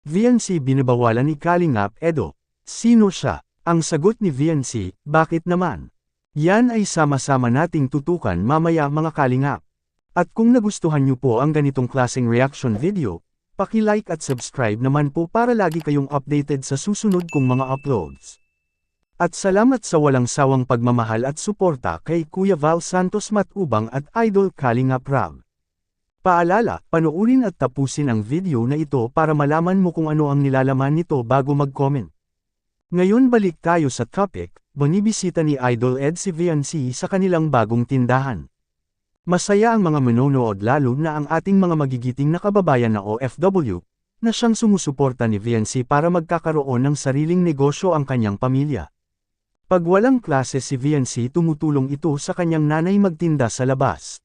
VNC binabawalan ni Kalingap Edo. Sino siya? Ang sagot ni VNC, bakit naman? Yan ay sama-sama nating tutukan mamaya mga Kalingap. At kung nagustuhan niyo po ang ganitong klaseng reaction video, paki-like at subscribe naman po para lagi kayong updated sa susunod kong mga uploads. At salamat sa walang sawang pagmamahal at suporta kay Kuya Val Santos Matubang at Idol Kalingap Rab. Paalala, panoorin at tapusin ang video na ito para malaman mo kung ano ang nilalaman nito bago mag-comment. Ngayon balik tayo sa topic, binibisita ni Idol Ed si VNC sa kanilang bagong tindahan. Masaya ang mga manonood lalo na ang ating mga magigiting na kababayan na OFW, na siyang sumusuporta ni VNC para magkakaroon ng sariling negosyo ang kanyang pamilya. Pag walang klase si VNC tumutulong ito sa kanyang nanay magtinda sa labas.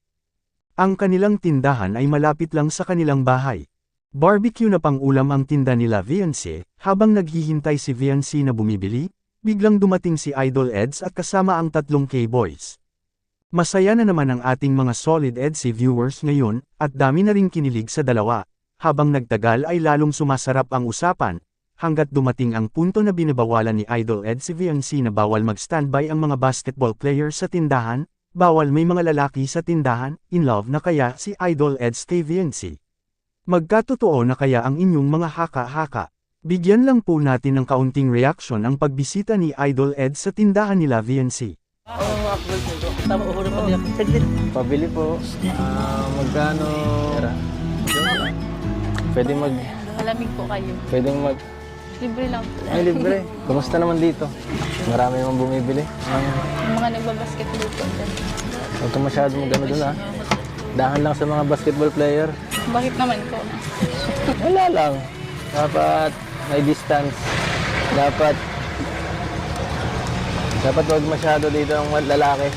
Ang kanilang tindahan ay malapit lang sa kanilang bahay. Barbecue na pang-ulam ang tinda nila VNC, habang naghihintay si VNC na bumibili, biglang dumating si Idol Eds at kasama ang tatlong K-boys. Masaya na naman ang ating mga solid EDC viewers ngayon, at dami na ring kinilig sa dalawa. Habang nagtagal ay lalong sumasarap ang usapan, hanggat dumating ang punto na binabawalan ni Idol Ed si VNC na bawal mag-standby ang mga basketball players sa tindahan, bawal may mga lalaki sa tindahan, in love na kaya si Idol Ed kay VNC. Magkatotoo na kaya ang inyong mga haka-haka? Bigyan lang po natin ng kaunting reaction ang pagbisita ni Idol Ed sa tindahan nila VNC. Pabili po. Magkano? Pwede Malamig po kayo. Pwedeng Libre lang po. Ay, libre. Kumusta naman dito? Marami naman bumibili. Yung mga nagbabasketball po dyan. Huwag ka masyado magano doon ha. Dahan lang sa mga basketball player. Bakit naman po? Wala lang. Dapat may distance. Dapat huwag masyado dito ang lalaki.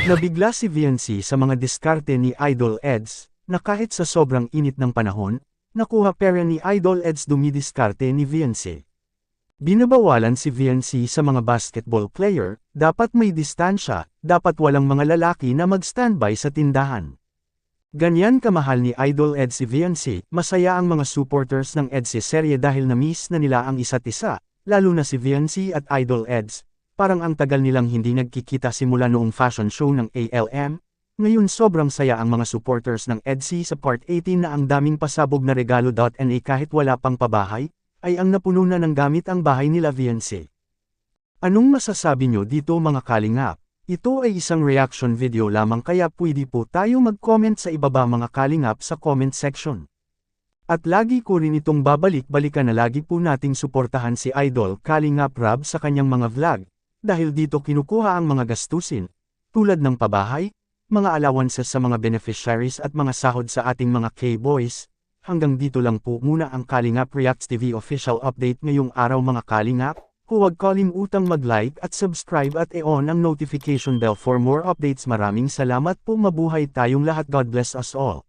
Nabigla si VNC sa mga diskarte ni Idol Eds, na kahit sa sobrang init ng panahon, nakuha pera ni Idol Eds dumidiskarte ni VNC. Binabawalan si VNC sa mga basketball player, dapat may distansya, dapat walang mga lalaki na mag-standby sa tindahan. Ganyan kamahal ni Idol Ed si VNC, masaya ang mga supporters ng EDC serye dahil na-miss na nila ang isa't isa, lalo na si VNC at Idol Eds. Parang ang tagal nilang hindi nagkikita simula noong fashion show ng ALM, ngayon sobrang saya ang mga supporters ng EDC sa Part 18 na ang daming pasabog na regalo.na kahit wala pang pabahay, ay ang napuno na ng gamit ang bahay nila VNC. Anong masasabi nyo dito mga Kalingap? Ito ay isang reaction video lamang kaya pwede po tayo mag-comment sa ibaba mga Kalingap sa comment section. At lagi ko rin itong babalik-balikan na lagi po nating suportahan si Idol Kalingap Rab sa kanyang mga vlog, dahil dito kinukuha ang mga gastusin, tulad ng pabahay, mga allowances sa mga beneficiaries at mga sahod sa ating mga K-boys. Hanggang dito lang po muna ang Kalingap Reacts TV official update ngayong araw mga Kalingap. Huwag kalimutang mag-like at subscribe at i-on ang notification bell for more updates. Maraming salamat po, mabuhay tayong lahat. God bless us all.